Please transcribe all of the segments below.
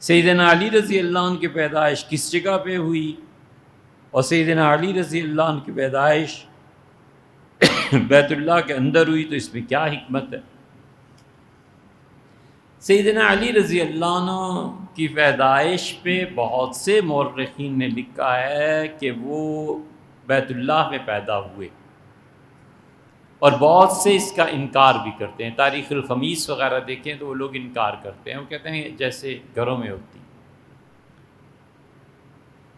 سیدنا علی رضی اللہ عنہ کی پیدائش کس جگہ پہ ہوئی اور سیدنا علی رضی اللہ عنہ کی پیدائش بیت اللہ کے اندر ہوئی، تو اس میں کیا حکمت ہے؟ سیدنا علی رضی اللہ عنہ کی پیدائش پہ بہت سے مورخین نے لکھا ہے کہ وہ بیت اللہ میں پیدا ہوئے، اور بہت سے اس کا انکار بھی کرتے ہیں۔ تاریخ الخمیس وغیرہ دیکھیں تو وہ لوگ انکار کرتے ہیں، وہ کہتے ہیں جیسے گھروں میں ہوتی،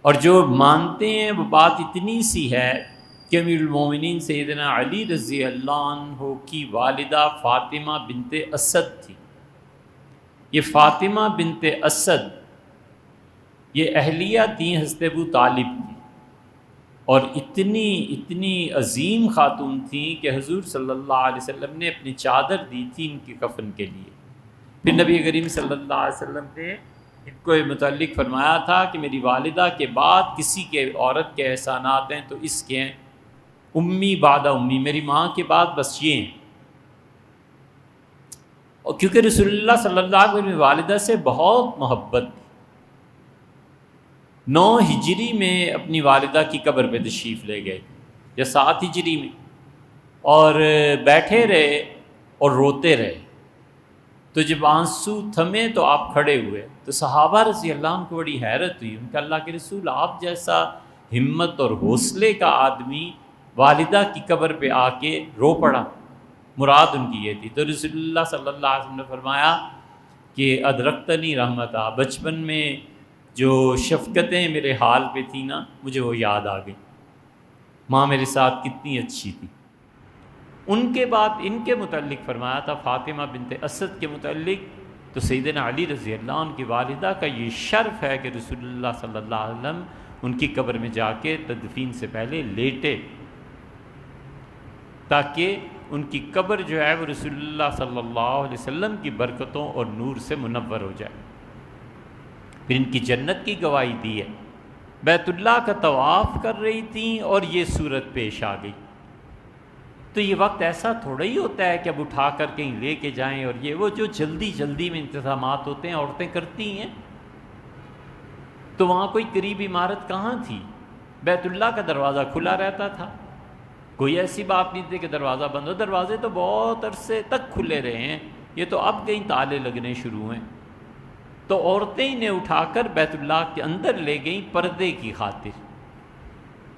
اور جو مانتے ہیں وہ بات اتنی سی ہے کہ امیر المومنین سیدنا علی رضی اللہ عنہ کی والدہ فاطمہ بنت اسد تھی۔ یہ فاطمہ بنت اسد یہ اہلیہ تھیں حضرت ابو طالب کی، اور اتنی عظیم خاتون تھیں کہ حضور صلی اللہ علیہ وسلم نے اپنی چادر دی تھی ان کے کفن کے لیے۔ پھر نبی کریم صلی اللہ علیہ وسلم نے ان کو متعلق فرمایا تھا کہ میری والدہ کے بعد کسی کے عورت کے احسانات ہیں تو اس کے ہیں امی بعد امی، میری ماں کے بعد بس یہ ہیں۔ اور کیونکہ رسول اللہ صلی اللہ علیہ وسلم والدہ سے بہت محبت تھی، 9 ہجری میں اپنی والدہ کی قبر پہ تشریف لے گئے یا 7 ہجری میں، اور بیٹھے رہے اور روتے رہے، تو جب آنسو تھمے تو آپ کھڑے ہوئے، تو صحابہ رضی اللہ عنہ کو بڑی حیرت ہوئی، ان کا اللہ کے رسول آپ جیسا ہمت اور حوصلے کا آدمی والدہ کی قبر پہ آ کے رو پڑا، مراد ان کی یہ تھی۔ تو رسول اللہ صلی اللہ علیہ وسلم نے فرمایا کہ ادرکتنی رحمتہ، بچپن میں جو شفقتیں میرے حال پہ تھیں نا، مجھے وہ یاد آ گئی، ماں میرے ساتھ کتنی اچھی تھی۔ ان کے بعد ان کے متعلق فرمایا تھا فاطمہ بنت اسد کے متعلق، تو سیدنا علی رضی اللہ عنہ کی والدہ کا یہ شرف ہے کہ رسول اللہ صلی اللہ علیہ وسلم ان کی قبر میں جا کے تدفین سے پہلے لیٹے، تاکہ ان کی قبر جو ہے وہ رسول اللہ صلی اللہ علیہ وسلم کی برکتوں اور نور سے منور ہو جائے۔ پھر ان کی جنت کی گواہی دی ہے، بیت اللہ کا طواف کر رہی تھیں اور یہ صورت پیش آ گئی۔ تو یہ وقت ایسا تھوڑا ہی ہوتا ہے کہ اب اٹھا کر کہیں لے کے جائیں، اور یہ وہ جو جلدی میں انتظامات ہوتے ہیں عورتیں کرتی ہیں۔ تو وہاں کوئی قریب عمارت کہاں تھی، بیت اللہ کا دروازہ کھلا رہتا تھا، کوئی ایسی بات نہیں تھی کہ دروازہ بند ہو، دروازے تو بہت عرصے تک کھلے رہے ہیں، یہ تو اب کہیں تالے لگنے شروع ہیں۔ تو عورتیں انہیں اٹھا کر بیت اللہ کے اندر لے گئیں پردے کی خاطر،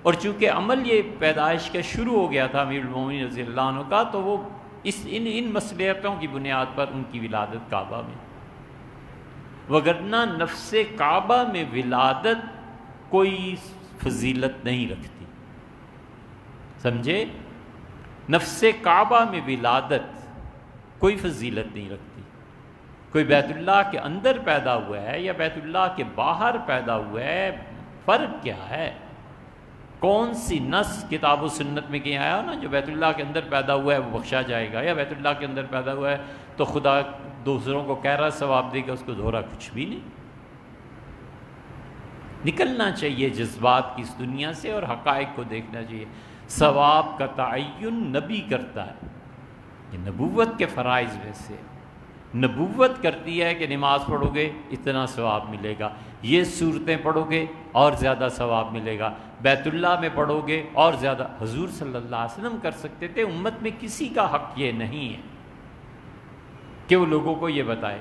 اور چونکہ عمل یہ پیدائش کا شروع ہو گیا تھا امیر المومنین رضی اللہ عنہ کا، تو وہ ان مصلحتوں کی بنیاد پر ان کی ولادت کعبہ میں، وگرنہ نفس کعبہ میں ولادت کوئی فضیلت نہیں رکھتی، سمجھے؟ نفس کعبہ میں ولادت کوئی فضیلت نہیں رکھتی۔ کوئی بیت اللہ کے اندر پیدا ہوا ہے یا بیت اللہ کے باہر پیدا ہوا ہے، فرق کیا ہے؟ کون سی نص کتاب و سنت میں کہیں آیا نا جو بیت اللہ کے اندر پیدا ہوا ہے وہ بخشا جائے گا، یا بیت اللہ کے اندر پیدا ہوا ہے تو خدا دوسروں کو کہہ رہا ثواب دے گا، اس کو دھورا کچھ بھی نہیں۔ نکلنا چاہیے جذبات کی اس دنیا سے اور حقائق کو دیکھنا چاہیے۔ ثواب کا تعین نبی کرتا ہے، یہ نبوت کے فرائض میں سے نبوت کرتی ہے کہ نماز پڑھو گے اتنا ثواب ملے گا، یہ صورتیں پڑھو گے اور زیادہ ثواب ملے گا، بیت اللہ میں پڑھو گے اور زیادہ۔ حضور صلی اللہ علیہ وسلم کر سکتے تھے، امت میں کسی کا حق یہ نہیں ہے کہ وہ لوگوں کو یہ بتائے۔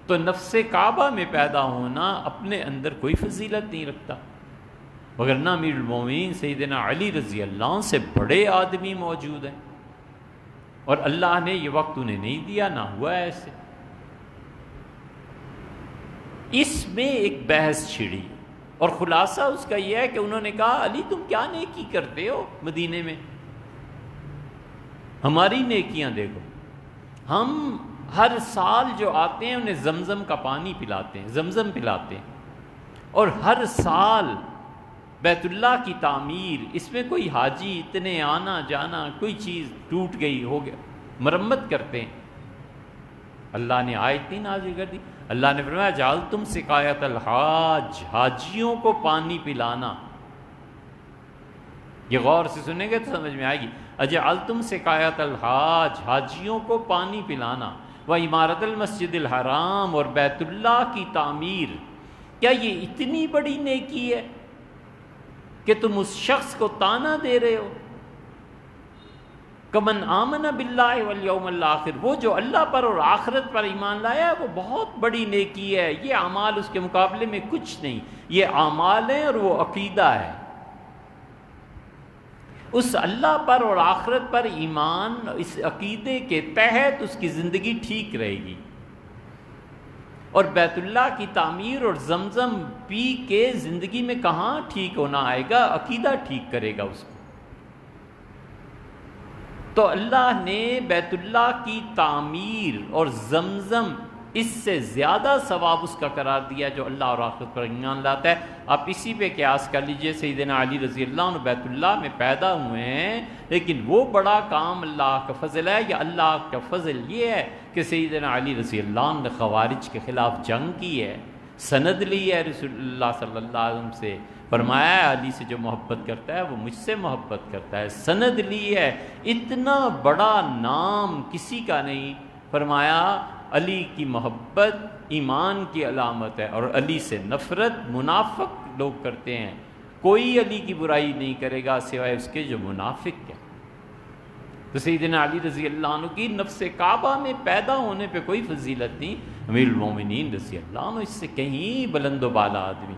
تو نفس کعبہ میں پیدا ہونا اپنے اندر کوئی فضیلت نہیں رکھتا، وگرنہ امیر المومنین سیدنا علی رضی اللہ عنہ سے بڑے آدمی موجود ہیں، اور اللہ نے یہ وقت انہیں نہیں دیا، نہ ہوا ایسے۔ اس میں ایک بحث چھڑی، اور خلاصہ اس کا یہ ہے کہ انہوں نے کہا علی تم کیا نیکی کرتے ہو مدینے میں، ہماری نیکیاں دیکھو، ہم ہر سال جو آتے ہیں انہیں زمزم کا پانی پلاتے ہیں، زمزم پلاتے ہیں، اور ہر سال بیت اللہ کی تعمیر، اس میں کوئی حاجی اتنے آنا جانا، کوئی چیز ٹوٹ گئی ہو گیا مرمت کرتے ہیں۔ اللہ نے آیت نہیں نازل کر دی، اللہ نے فرمایا جعلتم سقایت الحاج، حاجیوں کو پانی پلانا۔ یہ غور سے سنیں گے تو سمجھ میں آئے گی، اجعلتم سقایت الحاج، حاجیوں کو پانی پلانا، و عمارت المسجد الحرام، اور بیت اللہ کی تعمیر، کیا یہ اتنی بڑی نیکی ہے کہ تم اس شخص کو طعنہ دے رہے ہو؟ کمن آمن باللہ والیوم الآخر، وہ جو اللہ پر اور آخرت پر ایمان لایا ہے وہ بہت بڑی نیکی ہے، یہ اعمال اس کے مقابلے میں کچھ نہیں، یہ اعمال ہیں اور وہ عقیدہ ہے۔ اس اللہ پر اور آخرت پر ایمان، اس عقیدے کے تحت اس کی زندگی ٹھیک رہے گی، اور بیت اللہ کی تعمیر اور زمزم پی کے زندگی میں کہاں ٹھیک ہونا آئے گا؟ عقیدہ ٹھیک کرے گا اس کو۔ تو اللہ نے بیت اللہ کی تعمیر اور زمزم اس سے زیادہ ثواب اس کا قرار دیا جو اللہ اور آخرت پر ایمان لاتا ہے۔ آپ اسی پہ قیاس کر لیجئے، سیدنا علی رضی اللہ عنہ بیت اللہ میں پیدا ہوئے ہیں، لیکن وہ بڑا کام اللہ کا فضل ہے، یا اللہ کا فضل یہ ہے کہ سیدنا علی رضی اللہ عنہ نے خوارج کے خلاف جنگ کی ہے، سند لی ہے رسول اللہ صلی اللہ علیہ وسلم سے، فرمایا ہے علی سے جو محبت کرتا ہے وہ مجھ سے محبت کرتا ہے، سند لی ہے۔ اتنا بڑا نام کسی کا نہیں، فرمایا علی کی محبت ایمان کی علامت ہے، اور علی سے نفرت منافق لوگ کرتے ہیں، کوئی علی کی برائی نہیں کرے گا سوائے اس کے جو منافق ہے۔ تو سیدنا علی رضی اللہ عنہ کی نفس کعبہ میں پیدا ہونے پہ کوئی فضیلت نہیں، امیر المومنین رضی اللہ عنہ اس سے کہیں بلند و بالا آدمی۔